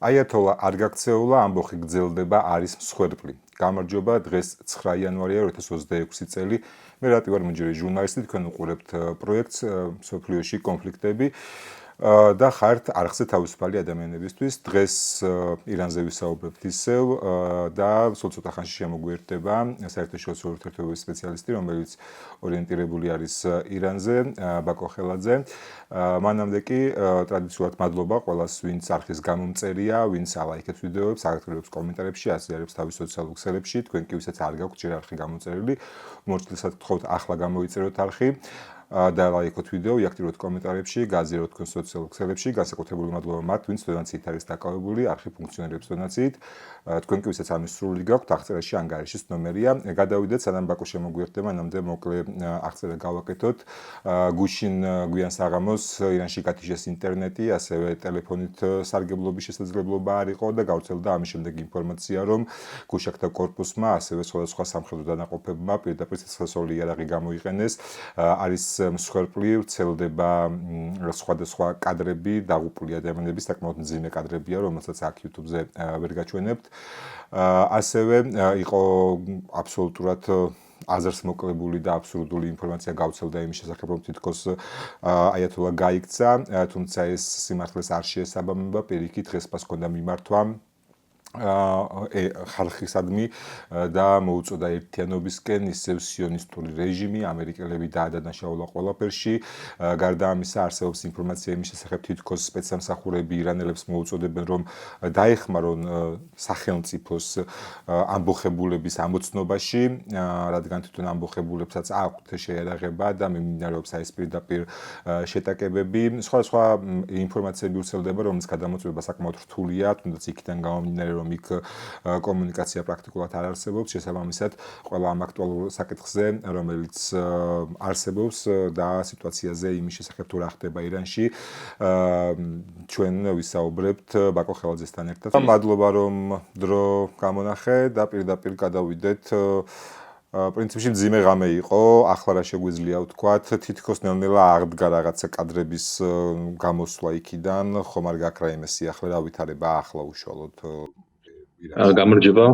აიათოლა არ გაქცეულა, ამბოხი გრძელდება, არის მსხვერპლი. გამარჯობა, დღეს 9 იანვარია 2026 წელი. მე რატი ვარ მჯერი ჟურნალისტი, თქვენ უყურებთ პროექტს სოფლიოში კონფლიქტები და ხართ არხზე თავისუფალი ადამიანებისთვის. დღეს ირანზე ვისაუბრებთ ისევ და სულ ცოტა ხანში შემოგვიერთდება საერთაშორისო ურთიერთობების სპეციალისტი, რომელიც ორიენტირებული არის ირანზე, ბაკო ხელაძე. მანამდე კი ტრადიციულად მადლობა ყველას, ვინც არხის გამომწერია, ვინც ალაიქებს ვიდეოებს, აგრეთვე კომენტარებში, აზიარებს თავის სოციალურ ქსელებში. თქვენ კი ვისაც არ გაქვთ ჯერ არხი გამოწერილი, მორწილსად გთხოვთ ახლა გამოიწეროთ არხი. და ლაიქოთ ვიდეო, იაქტიროთ კომენტარებში, გააზიაროთ თქვენ სოციალურ ქსელებში, განსაკუთრებული მადლობა მათ, ვინც დონაციით არის დაკავებული, არხი ფუნქციონირებს დონაციით. თქვენ კი ვისაც ამის სრული გაქვთ, აღწერაში ანგარიშის ნომერია. გადავიდეთ, სანამ ბაკო შემოგვიერთდება, მანამდე მოკლე აღწერა გავაკეთოთ. გუშინ გვიან საღამოს ირანში გათიშეს ინტერნეტი, ასევე ტელეფონით სარგებლობის შესაძლებლობა არ იყო და გავრცელდა ამის შემდეგ ინფორმაცია, რომ გუშაქთა კორპუსმა, ასევე სხვადასხვა სამხედრო დანაყოფებმა პირდაპირ სიცოცხლესწორი იარაღი გამოიყენეს. არის მსხვერპლი, ვრცელდება სხვადასხვა კადრები, დაღუპული ადამიანების, საკმაოდ მძიმე კადრებია, რომელსაც აქ YouTube-ზე ვერ გაჩვენებთ. ასევე იყო აბსოლუტურად აზრს მოკლებული და აბსურდული ინფორმაცია გავრცელდა იმის შესახებ, რომ თითქოს აიათოლა გაიქცა, თუმცა ეს სიმართლეს არ შეესაბამება, პირიქით დღესპას ჰქონდა მიმართვა ხალხისადმი და მოუწოდა ერთიანობისკენ, ისევ სიონისტური რეჟიმი, ამერიკელები დაადანაშაულა ყველაფერში. გარდა ამისა, არსებობს ინფორმაცია იმის შესახებ, თითქოს სპეცსამსახურები ირანელებს მოუწოდებენ, რომ დაეხმარონ სახელმწიფოს ამბოხებულების ამოცნობაში, რადგან თვითონ ამბოხებულებსაც აქვთ შეიარაღება და მიმდინარეობს ეს პირდაპირ შეტაკებები. სხვადასხვა ინფორმაციები ვრცელდება, რომელიც გადამოწმება საკმაოდ რთულია, თუნდაც იქიდან გამომდინარე, რომ იქ კომუნიკაცია პრაქტიკულად არ არსებობს, შესაბამისად, ყველა ამ აქტუალურ საკითხზე, რომელიც არსებობს და სიტუაციაზე იმის შესახებ თუ რა ხდება ირანში, ჩვენ ვისაუბრებთ ბაკო ხელაძესთან ერთად. მადლობა, რომ დრო გამონახე და პირდაპირ გადავიდეთ. პრინციპში მძიმე ღამე იყო, ახლა რა შეგვიძლია ვთქვათ, თითქოს ნელ-ნელა აღდგა რაღაცა კადრების გამოსვლა იქიდან, ხომ არ გაქვს რაიმე სიახლე, რა ვითარება ახლა უშუალოდ. გამარჯობა,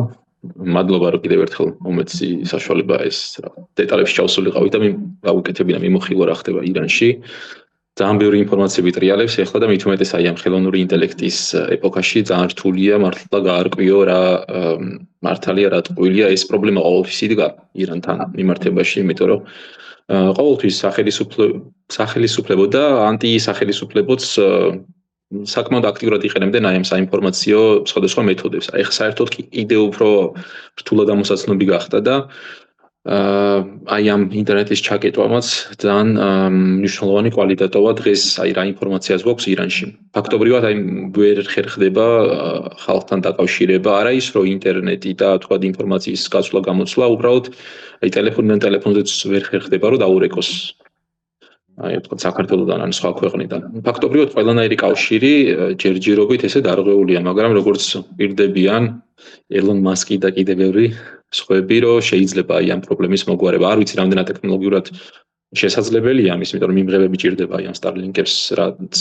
მადლობა, რომ კიდევ ერთხელ მომეცი საშუალება ეს დეტალებში ჩავსულიყავით და გავუკეთებინა მიმოხილვა რა ხდება ირანში. ძალიან ბევრი ინფორმაციები ტრიალებს ეხლა და მით უმეტეს აი ამ ხელოვნური ინტელექტის ეპოქაში ძალიან რთულია მართლა გაარკვიო რა მართალია რა ტყუილია ეს პრობლემა ყოველთვის იდგა ირანთან მიმართებაში, იმიტომ რომ ყოველთვის სახელისუფლებო და ანტისახელისუფლებოც საკმაოდ აქტიურად იყენებდნენ აი ამ საინფორმაციო სხვადასხვა მეთოდებს. აი ხა საერთოდ კიდევ უფრო რთულად ამოსაცნობი გახდა და აი ამ ინტერნეტის ჩაკეტვამაც ძალიან მნიშვნელოვანი კვალიტატოა დღეს აი რა ინფორმაციას გვაქვს ირანში. ფაქტობრივად აი ვერ ხერხდება ხალხთან დაკავშირება, არა ის რომ ინტერნეტი და თქვა ინფორმაციის გაცვლა გამოცვლა, უბრალოდ აი ტელეფონიდან ტელეფონზეც ვერ ხერხდება რომ დაურეკოს. აი თქვა საქართველოსთან ან სხვა ქვეყნიდან. ფაქტობრივად ყველანაირი კავშირი ჯერჯერობით ესე დარღვეულია, მაგრამ როგორც პირდებიან ელონ მასკი და კიდევ ბევრი სხვები, რომ შეიძლება აი ამ პრობლემის მოგვარება. არ ვიცი რამდენად ტექნოლოგიურად შესაძლებელია ამის, იმიტომ რომ მიმღებები ჭირდება აი ამ Starlink-ებს, რაც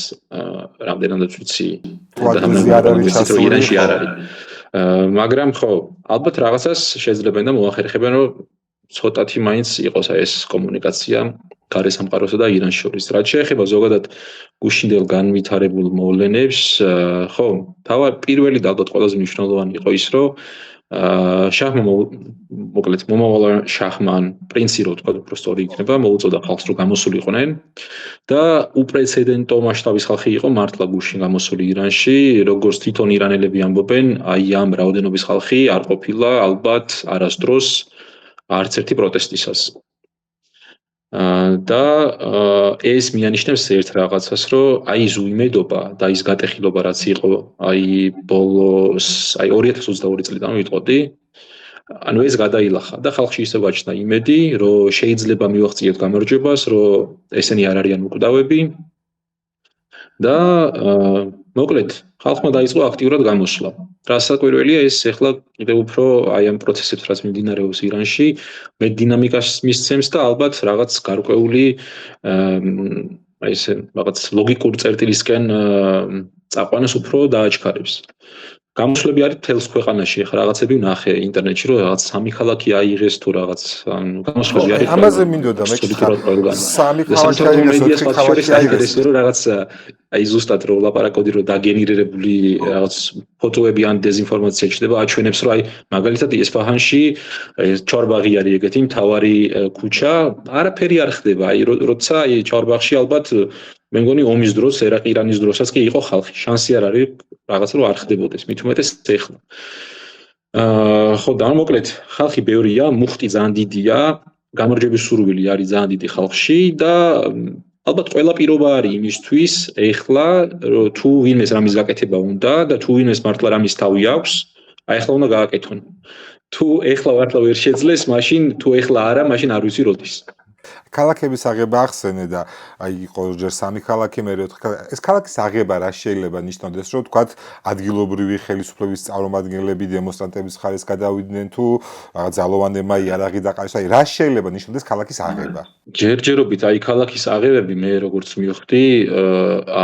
რამდენადაც ვიცი ირანში არ არის. მაგრამ ხო, ალბათ რაღაცას შეძლებენ და მოახერხებენ, რომ ცოტათი მაინც იყოს აი ეს კომუნიკაცია გარე სამყაროსა და ირანს შორის. რაც შეეხება ზოგადად გუშინდელ განვითარებულ მოვლენებს, ხო, პირველი და ალბათ ყველაზე მნიშვნელოვანი იყო ის, რომ შაჰმა მოკლედ მომავალ შაჰმა პრინცი რო თქვა უფრო სწორი იქნება, მოუწოდა ხალხს რომ გამოსულიყვნენ და უპრეცედენტო მასშტაბის ხალხი იყო მართლა გუშინ გამოსული ირანში, როგორც თვითონ ირანელები ამბობენ, აი ამ რაოდენობის ხალხი არ ყოფილა ალბათ არასდროს არც ერთი პროტესტისას. და ეს მიანიშნებს ერთ რაღაცას, რომ აი ის უიმედობა და ის გატეხილობა რაც იყო აი ბოლოს, აი 2022 წლიდან ვიტყოდი, ანუ ეს გადაილახა და ხალხში ისევ გაჩნდა იმედი, რომ შეიძლება მივაღწიოთ გამარჯვებას, რომ ესენი არ არიან უკვდავები და მოკლედ ხალხმა დაიწყო აქტიურად გამოსვლა. რასაკვირველია ეს ეხლა კიდევ უფრო აი ამ პროცესებს რაც მიმდინარეობს ირანში, მე დინამიკას მისცემს და ალბათ რაღაც გარკვეული აი ესე რაღაც ლოგიკურ წერტილისკენ წაყვანას უფრო დააჩქარებს. გამოსვლები არის თელს ქვეყანაში, ახლა რაღაცები ვნახე ინტერნეტში, რომ რაღაც სამი ქალაქი აიღეს თუ რაღაც, ანუ გამოსვლები არის. ამაზე მინდოდა მე კითხვა. სამი ქალაქი აიღეს, 4 ქალაქი აიღეს. რომ რაღაც აი ზუსტად რომ ლაპარაკობდი, რომ დაგენერირებული რაღაც ფოტოები ან დეზინფორმაცია ჩნდება, აჩვენებს, რომ აი მაგალითად ესპაჰანში ჩორბაღი არის ეგეთი მთავარი ქუჩა, არაფერი არ ხდება. აი როცა აი ჩორბაღში ალბათ მე მგონი ომის დროს, ერაყ-ირანის დროსაც კი იყო ხალხი. შანსი არ არის რაღაცა რომ არ ხდებოდეს, მით უმეტეს ეხლა. ხო და მოკლედ, ხალხი ბევრია, მუხტი ძალიან დიდია, გამარჯვების სურვილი არის ძალიან დიდი ხალხში და ალბათ ყველა პირობა არის იმისთვის, ეხლა თუ ვინმეს რამის გაკეთება უნდა და თუ ვინმეს მართლა რამის თავი აქვს, აი ეხლა უნდა გააკეთონ. თუ ეხლა მართლა ვერ შეძლეს, მაშინ თუ ეხლა არა, მაშინ არ ვიცი როდის. ქალაქების აღება ახსენე და აი იყო ჯერ სამი ქალაქი, მე 4 ქალაქი. ეს ქალაქის აღება რა შეიძლება ნიშნავდეს, რომ თქვათ ადგილობრივი ხელისუფლების წარმომადგენლები დემონსტრანტების ხარეს გადავიდნენ თუ რაღაც ძალოვანებმა იარაღი დაყარეს, აი რა შეიძლება ნიშნავდეს ქალაქის აღება? ჯერჯერობით აი ქალაქის აღებები მე როგორც მივხვდი,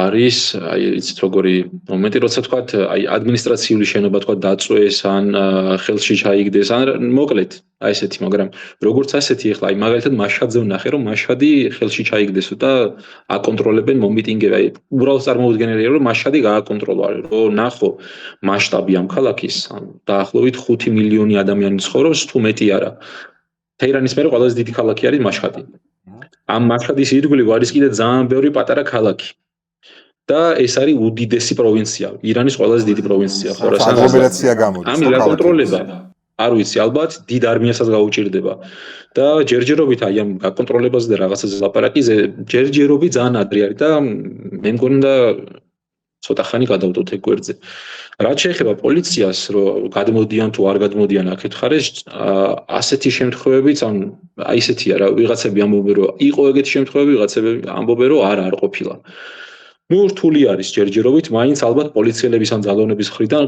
არის აი იცით როგორი მომენტი, როცა თქვათ აი ადმინისტრაციული შენობა თქვათ დაწვეს ან ხელში ჩაიგდეს, ან მოკლედ აი ესეთი, მაგრამ როგორც ასეთი ახლა აი მაგალითად მაშჰადზე ვნახე, რომ მაშჰადი ხელში ჩაიგდესო და აკონტროლებენ მომიტინგები. აი უბრალოდ წარმოუდგენელია, რომ მაშჰადი გააკონტროლო, რომ ნახო მასშტაბი ამ ქალაქის, ანუ დაახლოებით 5 მილიონი ადამიანი ცხოვრობს, თუ მეტი არა. თეირანის მერე ყველაზე დიდი ქალაქი არის მაშჰადი. ამ მაშჰადის ირგვლივ არის კიდე ძალიან ბევრი პატარა ქალაქი. და ეს არის უდიდესი პროვინცია, ირანის ყველაზე დიდი პროვინცია, ხორასანი. აგლომერაცია გამოდის. ამის გაკონტროლება არ ვიცი, ალბათ დიდ არმიასაც გაუჭირდება. და ჯერჯერობით აი ამ გაკონტროლებაზე და რაღაცაზე ლაპარაკიზე ჯერჯერობით ძალიან ადრე არის და მე მგონი და ცოტა ხანი გადავდოთ ეგ გვერდზე. რაც შეეხება პოლიციას, რომ გადმოდიან თუ არ გადმოდიან აქეთ ხარეს, ასეთი შემთხვევებიც, ან აი ესეთია რა, ვიღაცები ამბობენ, რომ იყო ეგეთი შემთხვევები, ვიღაცები ამბობენ, რომ არ ყოფილა. ნუ რთული არის ჯერჯერობით, მაინც ალბათ პოლიციელების ან ძალოვნების მხრიდან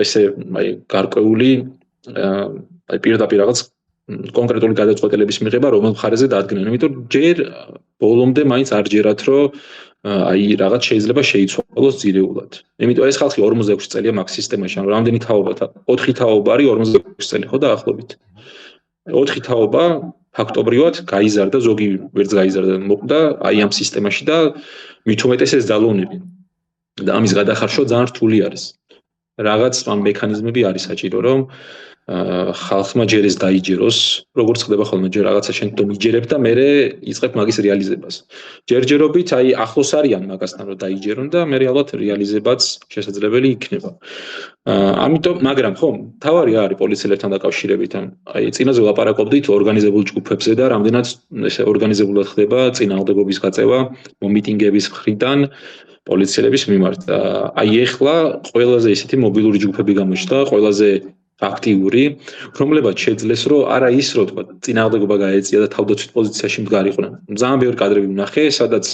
ესე აი გარკვეული აი პირდაპირ რაღაც კონკრეტული გადაწყვეტილების მიღება რომელ მხარეზე დადგნენ. იმიტომ ჯერ ბოლომდე მაინც არ ჯერათ, რომ აი რაღაც შეიძლება შეიცვალოს ძირეულად. იმიტომ ეს ხალხი 46 წელია მაგ სისტემაში, ანუ რამდენი თაობა? 4 თაობა არის 46 წელი, ხო დაახლოებით. 4 თაობა ფაქტობრივად გაიზარდა, ზოგი ვერც გაიზარდა, მოკვდა აი ამ სისტემაში და მით უმეტეს ეს ძალოვნები. და ამის გადახარშვა ძალიან რთული არის. რაღაც ამ მექანიზმები არის საჭირო, რომ ხალხმა ჯერ ეს დაიჯეროს, როგორც ხდება ხოლმე, ჯერ რაღაცა შენ დომიჯერებ და მე იწყებ მაგის რეალიზებას. ჯერჯერობით აი ახლოს არიან მაგასთან რომ დაიჯერონ და მე ალბათ რეალიზებაც შესაძლებელი იქნება. ამიტომ, მაგრამ ხო, თავარი არის პოლიციელებთან დაკავშირებით, აი წინაზე ვლაპარაკობდით ორგანიზებულ ჯგუფებზე და რამდენად ესე ორგანიზებულად ხდება წინააღმდეგობის გაწევა მომიტინგების მხრიდან პოლიციელების მიმართ. აი ეხლა ყველაზე ისეთი მობილური ჯგუფები გამოჩნდა, ყველაზე აქტიური, რომლებაც შეძლეს, რომ არა ის რო თქვა წინააღმდეგობა გაეწია და თავდაცვით პოზიციაში მდგარიყვნენ. ძალიან ბევრი კადრები ვნახე, სადაც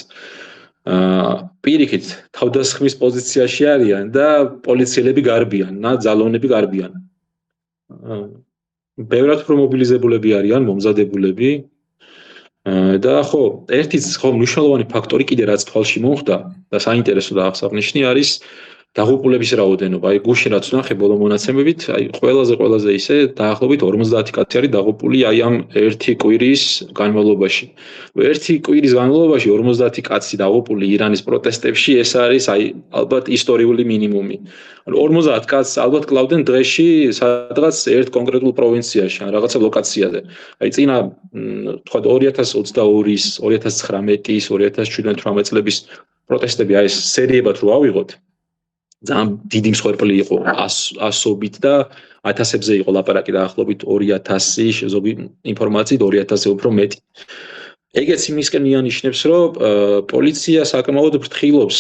პირიქით თავდასხმის პოზიციაში არიან და პოლიციელები გარბიან, ძალოვნები გარბიან. ბევრად უფრო მობილიზებულები არიან, მომზადებულები. და ხო, ერთი ხო მნიშვნელოვანი ფაქტორი კიდე რაც თვალში მომხდა და საინტერესო და აღსანიშნავი არის დაღუპულების რაოდენობა. აი გუშინ რაც ვნახე ბოლო მონაცემებით, აი ყველაზე ისე დაახლოებით 50 კაცი არის დაღუპული აი ამ ერთი კვირის განმავლობაში. ერთი კვირის განმავლობაში 50 კაცი დაღუპული ირანის პროტესტებში, ეს არის აი ალბათ ისტორიული მინიმუმი. ანუ 50 კაცს ალბათ კლავდნენ დღეში სადღაც ერთ კონკრეტულ პროვინციაში, ან რაღაცა ლოკაციაზე. აი წინა თქვა 2022-ის, 2019-ის, 2017 წლების პროტესტები აი ეს სერიებად რო ავიღოთ, ძალიან დიდი მსხვერპლი იყო, ასობით და 1000-ებზე იყო ლაპარაკი დაახლოებით 2000, ზოგი ინფორმაციით 2000-ზე უფრო მეტი. ეგეც იმისკენ მიანიშნებს, რომ პოლიცია საკმაოდ ფრთხილობს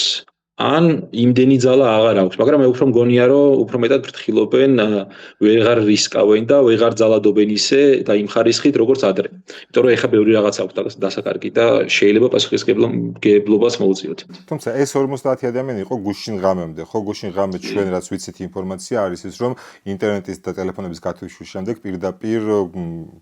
ან იმდენი ძალა აღარ აქვს, მაგრამ მე უფრო მგონია, რომ უფრო მეტად ფრთხილობენ, ვეღარ რისკავენ და ვეღარ ძალადობენ ისე და იმ ხარისხით, როგორც ადრე. იმიტომ რომ ეხა ბევრი რაღაც აქვს დასაკარგი და შეიძლება პასუხისმგებლობას მოუწიოთ. თუმცა ეს 50 ადამიანი იყო გუშინ ღამემდე, ხო, გუშინ ღამე ჩვენ რაც ვიცით ინფორმაცია არის ის, რომ ინტერნეტის და ტელეფონების გათვისვის შემდეგ პირდაპირ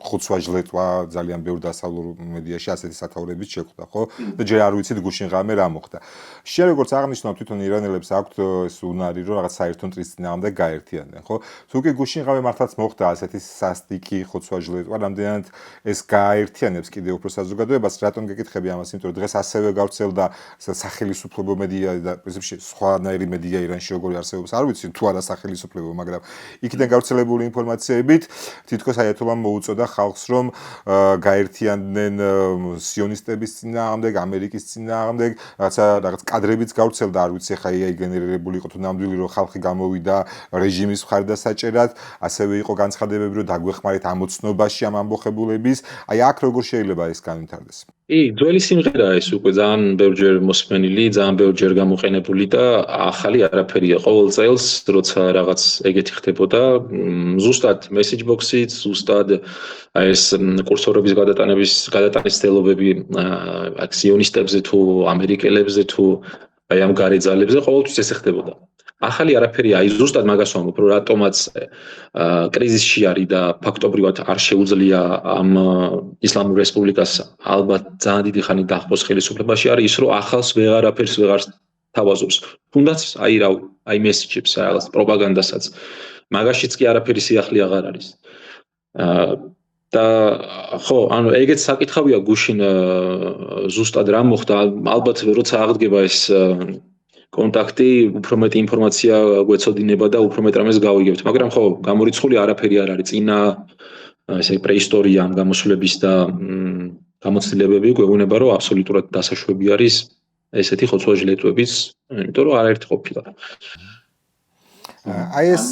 ხუცვაჟლეტვა ძალიან ბევრ დასავლურ მედიაში ასეთი სათაურებით შეხვდა, ხო? და ჯერ არ ვიცით გუშინ ღამე რა მოხდა. შენ როგორც აღნიშნავ, თვითონ ირანელებს აქვთ ეს უნარი, რომ რაღაც საერთო მტრის წინააღმდეგ გაერთიანდნენ, ხო? თუ კი გუშინ ღამე მართლაც მოხდა ასეთი სასტიკი ხუცვაჟლეტვა, რამდენად ეს გააერთიანებს კიდევ უფრო საზოგადოებას, რატომ გეკითხები ამას, იმიტომ რომ დღეს ასევე გავრცელდა სახელმწიფო მედია და პრინციპში სხვანაირი მედია ირანში როგორი არსებობს, არ ვიცი თუ არა სახელმწიფო, მაგრამ იქიდან გავრცელებული ინფორმაციებით თითქოს აიათოლამ მოუწოდა ხალხს, რომ გაერთიანდნენ სიონისტების წინააღმდეგ, ამერიკის წინააღმდეგ, რაღაც კადრებიც გავრცელდა, არ ვიცი ხა AI გენერირებული იყო თუ ნამდვილი, რომ ხალხი გამოვიდა რეჟიმის მხარდასაჭერად, ასევე იყო განცხადებები, რომ დაგვეხმარეთ ამოცნობაში ამ ამბოხებულების, აი აქ როგორ შეიძლება ეს განვითარდეს? ძველი სიმღერაა ეს უკვე ძალიან ბევრჯერ მოსმენილი, ძალიან ბევრჯერ გამოყენებული და ახალი არაფერია. ყოველ წელს, როცა რაღაც ეგეთი ხდებოდა, ზუსტად message box-ით, ზუსტად ეს კურსორების გადატანის ცდილობები სიონისტებზე თუ ამერიკელებზე თუ აი ამ გარე ძალებზე ყოველთვის ესე ხდებოდა. ახალი არაფერია, აი ზუსტად მაგას ვამბობ, რომ რატომაც კრიზისში არის და ფაქტობრივად არ შეუძლია ამ ისლამურ რესპუბლიკას ალბათ ძალიან დიდი ხანი დაჰყოს ხელისუფლებაში არის ის, რომ ახალს ვეღარაფერს ვეღარ თავაზობს. თუნდაც აი რავი, აი მესიჯებს, რაღაც პროპაგანდასაც. მაგაშიც კი არაფერი სიახლე აღარ არის. და ხო, ანუ ეგეც საკითხავია გუშინ ზუსტად რა მოხდა, ალბათ როცა აღდგება ეს კონტაქტი, უფრო მეტი ინფორმაცია გვეცოდინება და უფრო მეტ რამეს გავიგებთ, მაგრამ ხო, გამორიცხული არაფერი არ არის. წინა ესე პრეისტორია ამ გამოსვლების და გამოცდილებები გვეუბნება, რომ აბსოლუტურად დასაშვები არის ესეთი ხოცვა-ჟლეტვების, იმიტომ რომ არაერთი ყოფილა. აი ეს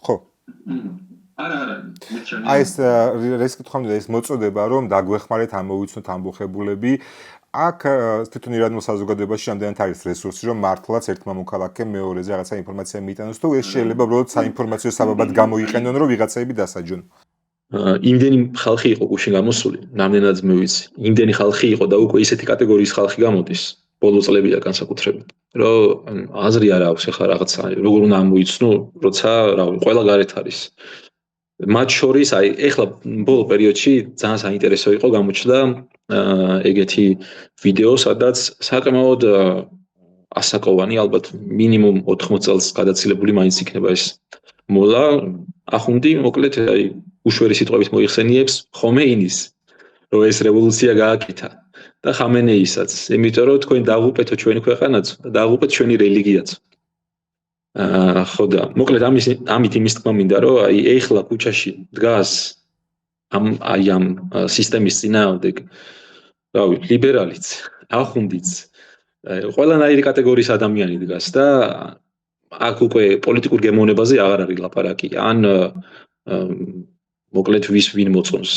ხო. აი ეს რესკითხამდე ეს მოწოდება, რომ დაგვეხმარეთ ამოვიცნოთ ამბოხებულები, აქ თვითონ ირანულ საზოგადოებაში რამდენად არის რესურსი, რომ მართლაც ერთმა მოქალაქემ მეორეზე რაღაცა ინფორმაცია მიიტანოს, თუ ეს შეიძლება უბრალოდ საინფორმაციო საბაბად გამოიყენონ, რომ ვიღაცები დასაჯონ. იმდენი ხალხი იყო გუშინ გამოსული, რამდენად მე ვიცი. იმდენი ხალხი იყო და უკვე ისეთი კატეგორიის ხალხი გამოდის, ბოლო წლებია განსაკუთრებით, რომ აზრი არ აქვს ახლა რაღაცა, როგორ უნდა ამოიცნო, როცა რავი, ყველა გარეთ არის. მათ შორის, აი, ეხლა ბოლო პერიოდში ძალიან საინტერესო იყო გამოჩნდა ეგეთი ვიდეო, სადაც საკმაოდ ასაკოვანი, ალბათ მინიმუმ 80 წელს გადაცილებული მაინც იქნება ეს მოლა, ახუნდი, მოკლედ, აი, უშვერი სიტყვებით მოიხსენიებს ხომეინის, რომ ეს რევოლუცია გააკეთა და ხამენეისაც, იმიტომ რომ თქვენ დაღუპეთო ჩვენი ქვეყანაც და დაღუპეთ ჩვენი რელიგიაც. ხო და მოკლედ ამით იმის თქმა მინდა, რომ აი ეხლა ქუჩაში დგას ამ სისტემის წინააღმდეგ, რავი, ლიბერალიც, ახუნდიც, ყველანაირი კატეგორიის ადამიანი დგას და აქ უკვე პოლიტიკურ გემოვნებაზე აღარ არის ლაპარაკი. ან მოკლედ ვინ მოწონს.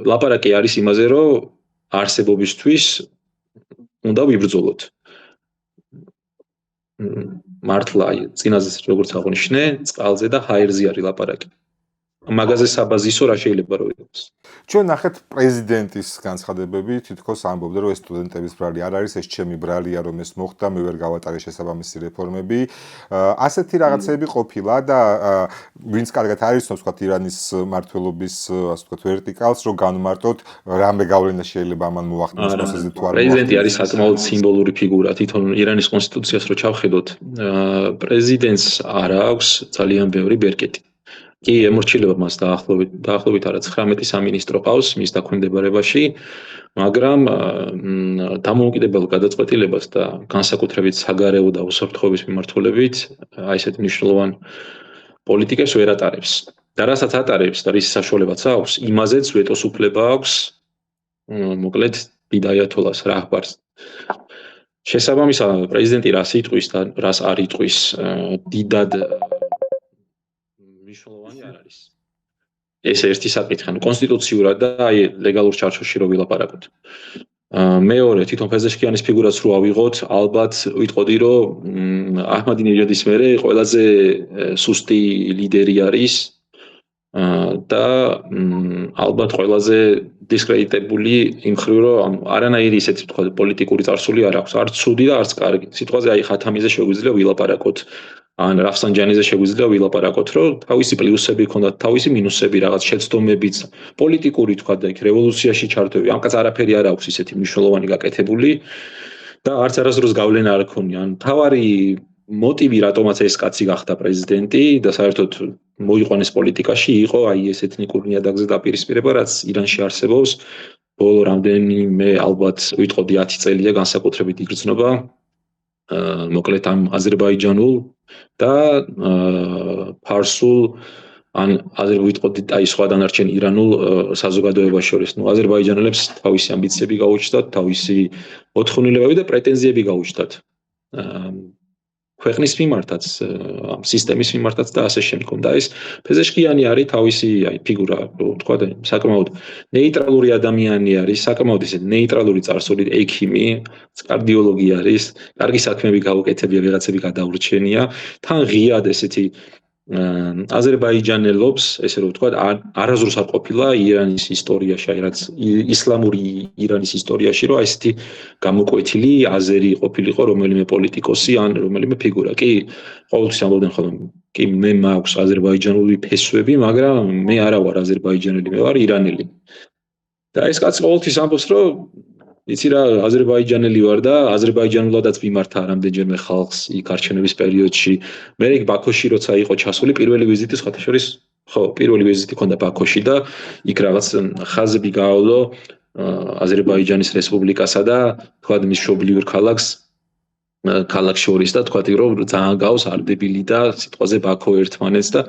ლაპარაკი არის იმაზე, რომ არსებობისთვის უნდა ვიბრძოლოთ. მართლა აი წინაზე როგორც აღნიშნე, წყალზე და ჰაერზე არის ლაპარაკი. მაგაზე საბაზისო რა შეიძლება რომ იყოს. ჩვენ ნახეთ პრეზიდენტის განცხადებები, თითქოს ამბობდა, რომ ეს სტუდენტების ბრალი არ არის, ეს ჩემი ბრალია, რომ ეს მოხდა, მე ვერ გავატარე შესაბამისი რეფორმები. ასეთი რაღაცები ყოფილა და ვინც კარგად არიცნობს, თქვათ ირანის მმართველობის, ასე ვთქვათ, ვერტიკალს, რომ განმარტოთ, რამე გავლენა შეიძლება ამან მოახდინოს პროცესზე თუ არა. პრეზიდენტი არის საკმაოდ სიმბოლური ფიგურა, თვითონ ირანის კონსტიტუციას რო ჩავხედოთ, პრეზიდენტს არ აქვს ძალიან ბევრი ბერკეტი. კი, ემორჩილება მას დაახლოებით არა 19 სამინისტრო ყავს მის დაქვემდებარებაში, მაგრამ დამოუკიდებელ გადაწყვეტილებას და განსაკუთრებით საგარეო და უსაფრთხოების მიმართულებით აი ესეთ მნიშვნელოვან პოლიტიკებს ვერ ატარებს. და რასაც ატარებს და რის საშუალებაც აქვს, იმაზეც ვეტოს უფლება აქვს, მოკლედ დიდ აიათოლას რაჰბარს. შესაბამისად, პრეზიდენტი რას იტყვის და რას არ იტყვის, დიდად მნიშვნელოვანი არ არის. ეს ერთი საკითხი, კონსტიტუციურად და აი ლეგალურ ჩარჩოში რო ვილაპარაკოთ. მეორე თვითონ ფეზეშკიანის ფიგურაც რო ავიღოთ, ალბათ ვიტყოდი, რომ აჰმადინეჯადის მერე ყველაზე სუსტი ლიდერი არის და ალბათ ყველაზე დისკრედიტებული იმ ხრივ, რომ არანაირი ისეთი თქვა პოლიტიკური წარსული არ აქვს, არც ცუდი და არც კარგი. სიტყვაზე აი ხათამიზე შეგვიძლია ვილაპარაკოთ, ან რაფსანჯანიზე შეგვიძლია ვილაპარაკოთ, რომ თავისი პლუსები ჰქონდათ, თავისი მინუსები, რაღაც შეცდომებიც, პოლიტიკური თქვა და იქ რევოლუციაში ჩართვები, ამ კაც არაფერი არ აქვს ისეთი მნიშვნელოვანი გაკეთებული და არც არასდროს გავლენა არ ქონია. ან თავარი მოტივი რატომაც ეს კაცი გახდა პრეზიდენტი და საერთოდ მოიყვანეს პოლიტიკაში იყო აი ეს ეთნიკური ნიადაგზე დაპირისპირება, რაც ირანში არსებობს. ბოლო რამდენიმე ალბათ ვიტყოდი 10 წელია განსაკუთრებით იგრძნობა. მოკლედ ამ აზერბაიჯანულ და ფარსულ ან ვიტყოდი აი სხვა დანარჩენ ირანულ საზოგადოებას შორის. აზერბაიჯანელებს თავისი ამბიციები გაუჩნდათ, თავისი მოთხოვნილებები და პრეტენზიები გაუჩნდათ. ქვეყნის მიმართაც, ამ სისტემის მიმართაც და ასე შემდგომ. და ეს ფეზეშკიანი არის თავისი აი ფიგურა, თქვა და საკმაოდ ნეიტრალური ადამიანი არის, საკმაოდ ისე ნეიტრალური წარსული ექიმი, კარდიოლოგი არის, კარგი საქმეები გაუკეთებია, ვიღაცები გადაურჩენია, თან ღიად ესეთი აზერბაიჯანელობს, ესე რომ ვთქვა, არასდროს არ ყოფილა ირანის ისტორიაში, აი რაც ისლამური ირანის ისტორიაში, რომ ესეთი გამოკვეთილი აზერი ყოფილიყო რომელიმე პოლიტიკოსი ან რომელიმე ფიგურა. კი, ყოველთვის ამბობდნენ ხოლმე, კი მე მაქვს აზერბაიჯანული ფესვები, მაგრამ მე არა ვარ აზერბაიჯანელი, მე ვარ ირანელი. და ეს კაცი ყოველთვის ამბობს, რომ იცი რა, აზერბაიჯანელი ვარ და აზერბაიჯანულადაც მიმართა რამდენჯერმე ხალხს იქ არჩევნების პერიოდში. მე იქ ბაქოში როცა იყო ჩასული პირველი ვიზიტი სხვათა შორის, ხო, პირველი ვიზიტი ქონდა ბაქოში და იქ რაღაც ხაზები გაავლო აზერბაიჯანის რესპუბლიკასა და თქვა მის მშობლიურ ქალაქს შორის და თქვა რომ ძალიან გავს არდებილი და სიტყვაზე ბაქო ერთმანეთს და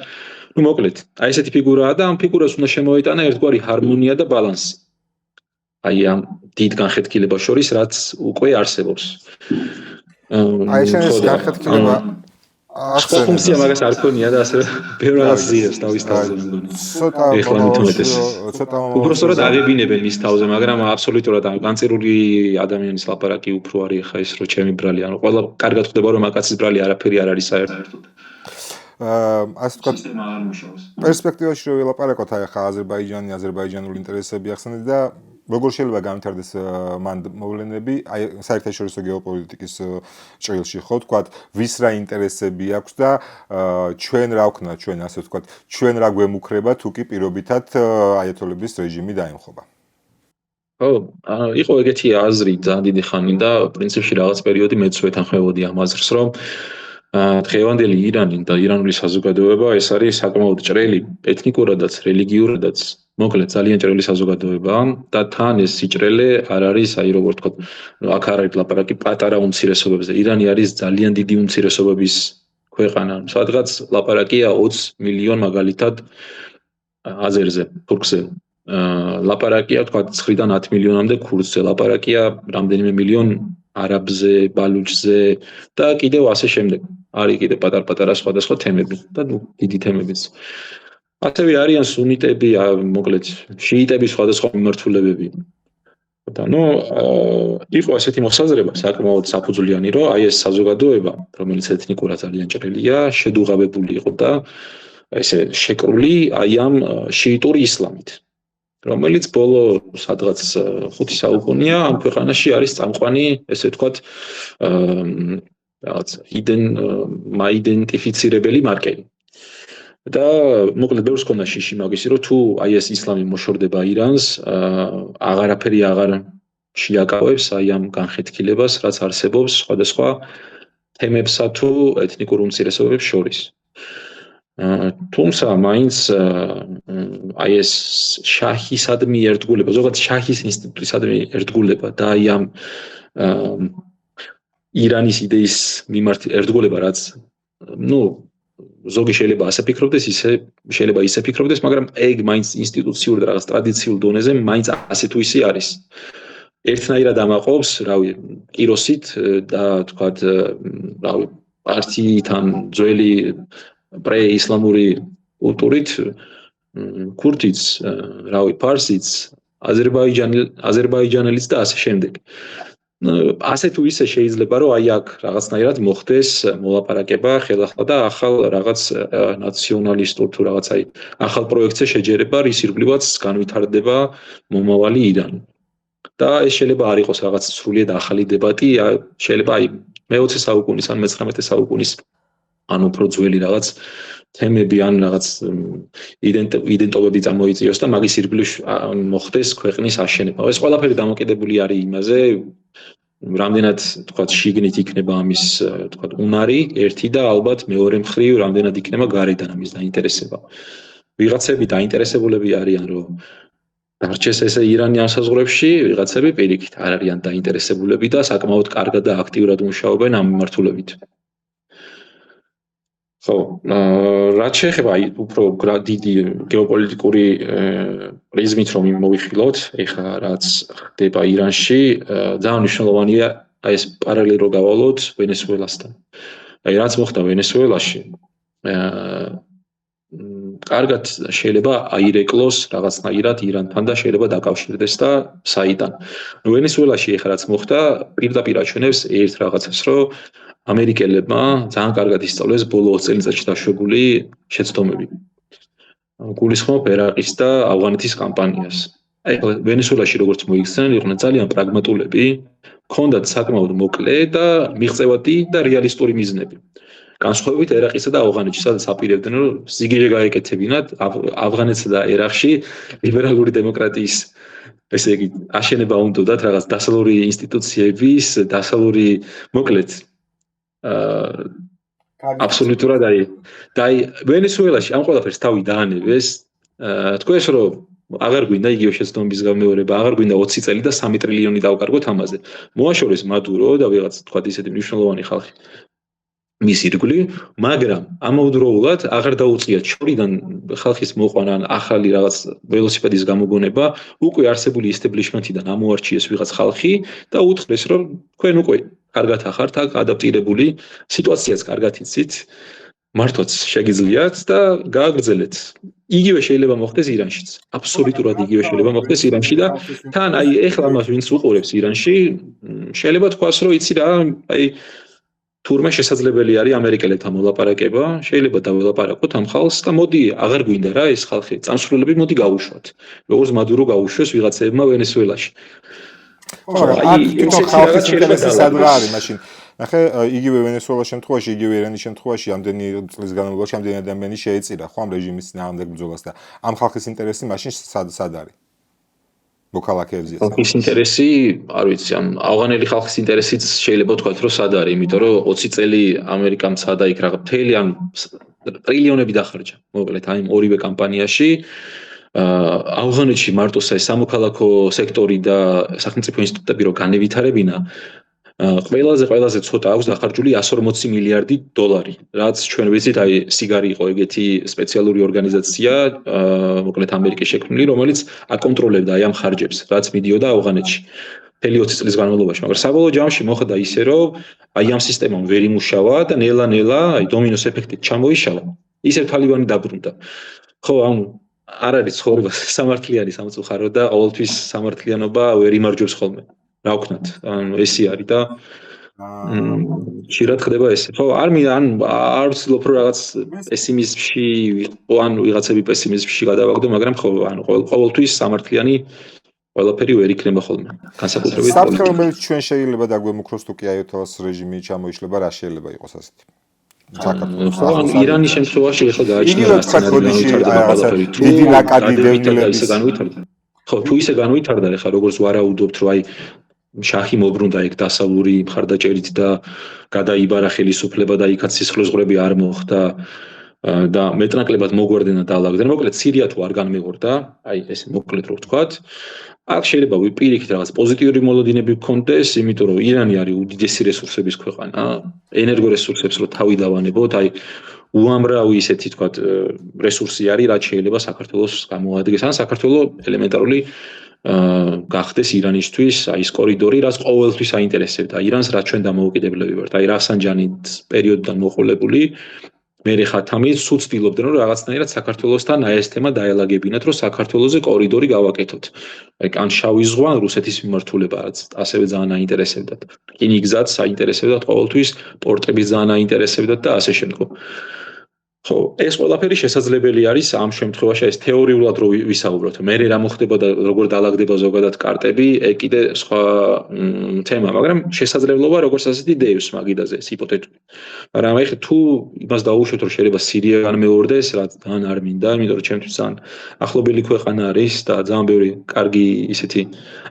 მოკლედ, აი ესეთი ფიგურაა და ამ ფიგურას უნდა შემოეტანა ერთგვარი ჰარმონია და ბალანსი. აი ამ დიდ განხეთქილებას შორის, რაც უკვე არსებობს. აი ეს განხეთქილება სხვა ფუნქცია მაგას არ ქონია და ასე ბევრ რაღაც ზიებს თავის თავზე მგონი. ცოტა უბრალოდ აღებინებენ მის თავზე, მაგრამ აბსოლუტურად განწირული ადამიანის ლაპარაკი უფრო არის ხა ის რომ ჩემი ბრალი, ანუ ყველა კარგად ხვდება რომ აკაცის ბრალი არაფერი არ არის საერთოდ. ასე თქვა პერსპექტივაში რომ ვილაპარაკოთ აი ხა აზერბაიჯანული ინტერესები ახსენეთ და როგორ შეიძლება განვითარდეს მან მოვლენები აი საერთაშორისო გეოპოლიტიკის ჭრილში ხო თქვათ ვის რა ინტერესები აქვს და ჩვენ რა ვქნა ჩვენ ასე ვთქვათ ჩვენ რა გვემუქრება თუ კი პირობითად აიათოლების რეჟიმი დაემხობა ხო იყო ეგეთი აზრი ძალიან დიდი ხანი და პრინციპში რაღაც პერიოდი მეც ვეთანხმებოდი ამ აზრს რომ დღევანდელი ირანი და ირანული საზოგადოება ეს არის საკმაოდ ჭრელი ეთნიკურადაც რელიგიურადაც მოკლედ ძალიან ჭრელი საზოგადოებაა და თან ეს სიჭრელე არ არის აი როგორ თქვა აქ არ არის ლაპარაკი პატარა უმცირესობებზე ირანი არის ძალიან დიდი უმცირესობების ქვეყანა სადღაც ლაპარაკია 20 მილიონ მაგალითად აზერზე თურქზე ლაპარაკია თქვა 9-დან 10 მილიონამდე ქურდზე ლაპარაკია რამდენიმე მილიონ არაბზე ბალუჩზე და კიდევ ასე შემდეგ არის კიდე პატარ-პატარა სხვადასხვა თემები და დიდი თემებიც ასევე არიან სუნიტები, მოკლედ შიიტები სხვადასხვა მიმართულებები. და იყო ასეთი მოსაზრება საკმაოდ საფუძვლიანი, რომ აი ეს საზოგადოება, რომელიც ეთნიკურად ძალიან ჭრელია, შედუღაბებული იყო და ესე შეკრული აი ამ შიიტური ისლამით, რომელიც ბოლო სადღაც 5 საუკუნეა ამ ქვეყანაში არის წამყვანი, ესე ვთქვათ, რაღაც მაიდენტიფიცირებელი მარკერი. და მოკლედ ბევრს ქონდა შიში მაგისი რომ თუ აი ეს ისლამი მოშორდება ირანს აღარაფერი აღარ შეაკავებს აი ამ განხეთქილებას რაც არსებობს სხვადასხვა თემებსა თუ ეთნიკურ უმცირესობებს შორის თუმცა მაინც აი ეს შაჰისადმი ერთგულება ზოგადად შაჰის ინსტიტუტისადმი ერთგულება და აი ამ ირანის იდეის მიმართ ერთგულება რაც ზოგი შეიძლება ასე ფიქრობდეს, შეიძლება ისე ფიქრობდეს, მაგრამ ეგ მაინც ინსტიტუციურ და რაღაც ტრადიციულ დონეზე მაინც ასე თუ ისე არის. ერთნაირად ამაყობს, რავი, კიროსით და თქვათ, რავი, პარტიიდან ძველი პრეისლამური კულტურით, ქურთიც, რავი, ფარსიც, აზერბაიჯანელიც და ასე შემდეგ. ასე თუ ისე შეიძლება რომ აი აქ რაღაცნაირად მოხდეს მოლაპარაკება ხელახლა და ახალ რაღაც ნაციონალისტურ თუ რაღაც აი ახალ პროექტზე შეჯერება, რის ირგვლივაც განვითარდება მომავალი ირანი. და ეს შეიძლება არ იყოს რაღაც სრულიად ახალი დებატი, შეიძლება აი მე-20 საუკუნის ან მე-19 საუკუნის ან უფრო ძველი რაღაც თემები ან რაღაც იდენტობები წამოიწიოს და მაგის ირგვლივ მოხდეს ქვეყნის აშენება. ეს ყველაფერი დამოკიდებული არის იმაზე, რამდენად თქვათ შიგნით იქნება ამის თქვათ უნარი ერთი და ალბათ მეორე მხრივ რამდენად იქნება გარედან ამის დაინტერესება. ვიღაცები დაინტერესებულები არიან რომ დარჩეს ესე ირანი ამ საზღვრებში, ვიღაცები პირიქით არ არიან დაინტერესებულები და საკმაოდ კარგად და აქტიურად მუშაობენ ამ მიმართულებით. ხო, რაც შეეხება აი უფრო დიდი გეოპოლიტიკური პრიზმით რომ მოვიხილოთ, ეხლა რაც ხდება ირანში, ძალიან მნიშვნელოვანია აი ეს პარალელი რო გავალოთ ვენესუელასთან. აი რაც მოხდა ვენესუელაში, კარგად შეიძლება აირეკლოს რაღაცნაირად ირანთან და შეიძლება დაკავშირდეს და საიდან. ვენესუელაში ეხლა რაც მოხდა, პირდაპირ აჩვენებს ერთ რაღაცას, რომ ამერიკელებმა ძალიან კარგად ისწავლეს ბოლო 20 წელიწადში დაშვებული შეცდომები. გულისხმობ ერაყის და ავღანეთის კამპანიას. აი ვენესუელაში როგორც მოიქცნენ, იყვნენ ძალიან პრაგმატულები, ჰქონდათ საკმაოდ მოკლე და მიღწევადი და რეალისტური მიზნები. განსხვავებით ერაყისა და ავღანეთში, სადაც აპირებდნენ რომ სიგიჟე გაეკეთებინათ ავღანეთსა და ერაყში ლიბერალური დემოკრატიის ესე იგი აშენება უნდათ რაღაც დასავლური ინსტიტუციების, დასავლური მოკლედ აბსოლუტურად აი ვენესუელაში ამ ყველაფერს თავი დაანებეს, თქვენს რომ აღარ გვინდა იგივე შეცდომების გამეორება, აღარ გვინდა 20 წელი და 3 ტრილიონი დავკარგოთ ამაზე. მოაშორეს მადურო და ვიღაც თქვათ ისეთი მნიშვნელოვანი ხალხი მის ირგვლივ, მაგრამ ამავდროულად აღარ დაუწყიათ შორიდან ხალხის მოყვანა ან ახალი რაღაც ველოსიპედის გამოგონება, უკვე არსებული establishment-იდან ამოარჩიეს ვიღაც ხალხი და უთხრეს რომ თქვენ უკვე კარგად ახართ აქ ადაპტირებული, სიტუაციაც კარგად იცით, მართლაც შეგიძლიათ და გააგრძელეთ. იგივე შეიძლება მოხდეს ირანშიც. აბსოლუტურად იგივე შეიძლება მოხდეს ირანში და თან აი ეხლა მას ვინც უყურებს ირანში, შეიძლება თქვას რომ იცი რა, აი თურმე შესაძლებელი არის ამერიკელებთან მოლაპარაკება, შეიძლება დაველაპარაკოთ ამ ხალხს და მოდი აღარ გვინდა რა ეს ხალხი, წამსვლელები მოდი გავუშვათ. როგორც მადურო გაუშვეს ვიღაცებმა ვენესუელაში. აი თვითონ ხალხის ინტერესი სადღა არის მაშინ. ნახე, იგივე ვენესუელის შემთხვევაში, იგივე ირანის შემთხვევაში ამდენი წლის განმავლობაში ამდენი ადამიანი შეეწირა ხო ამ რეჟიმის წინააღმდეგ ბრძოლას და ამ ხალხის ინტერესი მაშინ სად არის? მოქალაქეებზეა. ხალხის ინტერესი, არ ვიცი, ამ ავღანელი ხალხის ინტერესიც შეიძლება თქვათ, რომ სად არის, იმიტომ რომ 20 წელი ამერიკამ ცადა იქ რაღაც მთელი ან ტრილიონები დახარჯა. მოკლედ, აი ორივე კამპანიაში ავღანეთში მარტო სამოქალაქო სექტორი და სახელმწიფო ინსტიტუტები რო განევითარებინა, ყველაზე ცოტა აქვს დახარჯული 140 მილიარდი დოლარი, რაც ჩვენ ვიცით, აი სიგარი იყო ეგეთი სპეციალური ორგანიზაცია, მოკლედ ამერიკის შექმნილი, რომელიც აკონტროლებდა აი ამ ხარჯებს, რაც მიდიოდა ავღანეთში. მთელი 20 წლის განმავლობაში, მაგრამ საბოლოო ჯამში მოხდა ისე, რომ აი ამ სისტემამ ვერ იმუშავა და ნელა-ნელა აი დომინოს ეფექტით ჩამოიშალა, ისევ თალიბანი დაბრუნდა. ხო, ანუ არ არის ცხოვრება სამართლიანი სამწუხარო და ყოველთვის სამართლიანობა ვერ იმარჯვებს ხოლმე. რა ვქნათ, ანუ ესე არის და ხშირად ხდება ესე. ხო, არ ვცდილობ რომ რაღაც პესიმიზმში ვიყო, ან ვიღაცები პესიმიზმში გადავაგდო, მაგრამ ხო, ანუ ყოველთვის სამართლიანი ყველაფერი ვერ იქნება ხოლმე. განსაკუთრებით საფრთხე, რომელიც ჩვენ შეიძლება დაგვემუქროს თუ კი აიოთელას რეჟიმი ჩამოიშლება, რა შეიძლება იყოს ასეთი? საქართველოს ირანის შემთხვევაში ახლა გააჩნია სცენარი, დიდი ნაკადი დევნილების განვითარდა. ხო, თუ ისე განვითარდა, ახლა როგორც ვარაუდობთ, რომ აი შაჰი მობრუნდა ეგ დასავლური მხარდაჭერით და გადაიბარა ხელისუფლება და იქაც სისხლისღვრები არ მოხდა და მეტნაკლებად მოგვარდნენ და დაალაგდნენ. მოკლედ სირია თუ არ განმეორდა, აი ესე მოკლედ რო ვთქვათ, აქ შეიძლება ვიპირიქით რაღაც პოზიტიური მოლოდინები გქონდეს, იმიტომ რომ ირანი არის უდიდესი რესურსების ქვეყანა, ენერგორესურსებს რო თავი დავანებოთ, აი უამრავი ისეთი თქვათ რესურსი არის, რაც შეიძლება საქართველოს გამოადგეს, ან საქართველოს ელემენტარული გახდეს ირანისთვის აი ეს კორიდორი, რაც ყოველთვის აინტერესებდა ირანს, რაც ჩვენ დამოუკიდებლები ვართ. აი რაფსანჯანის პერიოდიდან მოყოლებული მე ხათამი სულ ცდილობდნენ რომ რაღაცნაირად საქართველოსთან აი ეს თემა დაელაგებინათ, რომ საქართველოზე კორიდორი გავაკეთოთ. აი კან შავი ზღვა რუსეთის მიმართულებაც ასევე ძალიან აინტერესებდათ. რკინიგზაც აინტერესებდათ ყოველთვის, პორტები ძალიან აინტერესებდათ და ასე შემდგომ. ხო, ეს ყველაფერი შესაძლებელი არის ამ შემთხვევაში ეს თეორიულად რო ვისაუბროთ. მე რა მოხდება და როგორ დაალაგდება ზოგადად კარტები, კიდე სხვა თემა, მაგრამ შესაძლებლობა როგორც ასეთი დევს მაგიდაზე ეს ჰიპოთეტური. მაგრამ აი თუ იმას დაუშვით რომ შეიძლება სირია განმეორდეს, რაც ძალიან არ მინდა, იმიტომ რომ ჩემთვის ძალიან ახლობელი ქვეყანა არის და ძალიან ბევრი კარგი ისეთი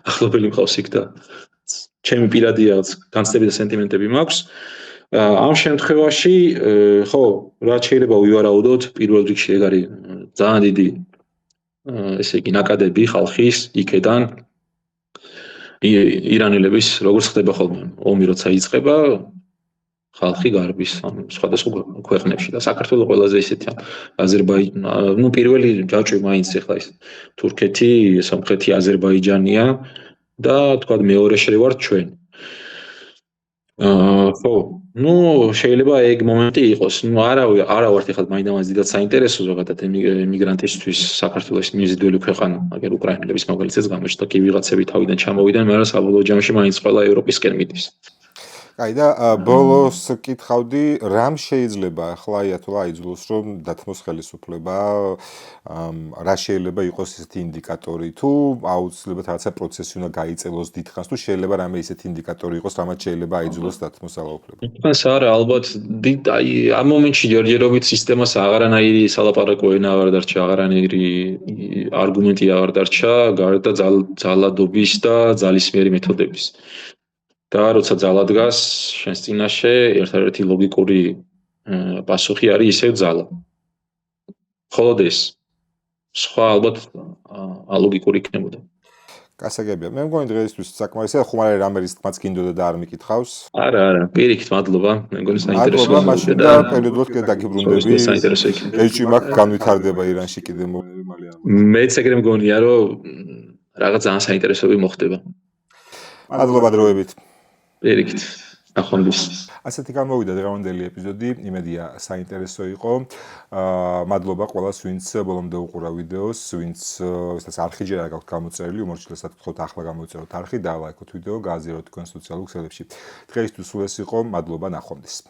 ახლობელი მყავს იქ და ჩემი პირადი რაღაც განცდები და სენტიმენტები მაქვს. ამ შემთხვევაში ხო, რაც შეიძლება ვივარაუდოთ, პირველ რიგში ეგ არის ძალიან დიდი ესე იგი ნაკადები ხალხის იქედან ირანელების როგორც ხდება ხოლმე ომი როცა იწყება ხალხი გარბის ამ სხვადასხვა ქვეყნებში და საქართველოს ყველაზე ისეთი აზერბაიჯანი პირველი ჯაჭვი მაინც ახლა ის თურქეთი, სომხეთი, აზერბაიჯანია და თქვა მეორე შევართ ჩვენ. ხო, შეიძლება ეგ მომენტი იყოს. არა ვართ ახლა მაინდამაინც დიდად საინტერესო ზოგადად ემიგრანტისთვის საქართველოს მიზიდველი ქვეყანა, აგერ უკრაინელების მაგალითად გამოჩნდა კი ვიღაცები თავიდან ჩამოვიდნენ, მაგრამ საბოლოო ჯამში მაინც ყველა ევროპისკენ მიდის. აი და ბოლოს კითხავდი, რამ შეიძლება ახლა აიათოლა აიძულოს რომ დათმოს ხელისუფლება, რა შეიძლება იყოს ესეთი ინდიკატორი თუ აუცილებლად რაღაცა პროცესი უნდა გაიწელოს დიდხანს თუ შეიძლება რამე ისეთი ინდიკატორი იყოს, რამაც შეიძლება აიძულოს დათმოს ძალაუფლება. ეს არა, ალბათ აი ამ მომენტში ჯერჯერობით სისტემას აღარანაირი სალაპარაკო ენა აღარ დარჩა, აღარანაირი არგუმენტი აღარ დარჩა, გარდა ძალადობის და ძალისმიერი მეთოდების. და როცა ძალა დგას შენს წინაშე, ერთადერთი ლოგიკური პასუხი არის ისევ ძალა. მხოლოდ ეს. სხვა ალბათ ალოგიკური იქნებოდა. გასაგებია. მე მგონი დღეისთვის საკმარისია, ხომ არა რამე რის თქმაც გინდოდა და არ მიკითხავს. არა, პირიქით მადლობა. მე მგონი საინტერესოა. მადლობა, მაშინ და პერიოდულად კიდე დაგიბრუნდები. საინტერესო იქნება. ეჭვი მაქვს განვითარდება ირანში კიდე მალე. მეც ეგრე მგონია, რომ რაღაც ძალიან საინტერესოები მოხდება. მადლობა დროებით. პირიქით. ნახვამდის. ასეთი გამოვიდა დღევანდელი ეპიზოდი, იმედია საინტერესო იყო. მადლობა ყველას, ვინც ბოლომდე უყურა ვიდეოს, ვინც ვისაც არხი ჯერ არ გაქვთ გამოწერილი, უმორჩილესად გთხოვთ ახლა გამოწეროთ არხი და ლაიქოთ ვიდეო, გააზიაროთ თქვენ სოციალურ ქსელებში. დღეისთვის სულ ეს იყო, მადლობა, ნახვამდის.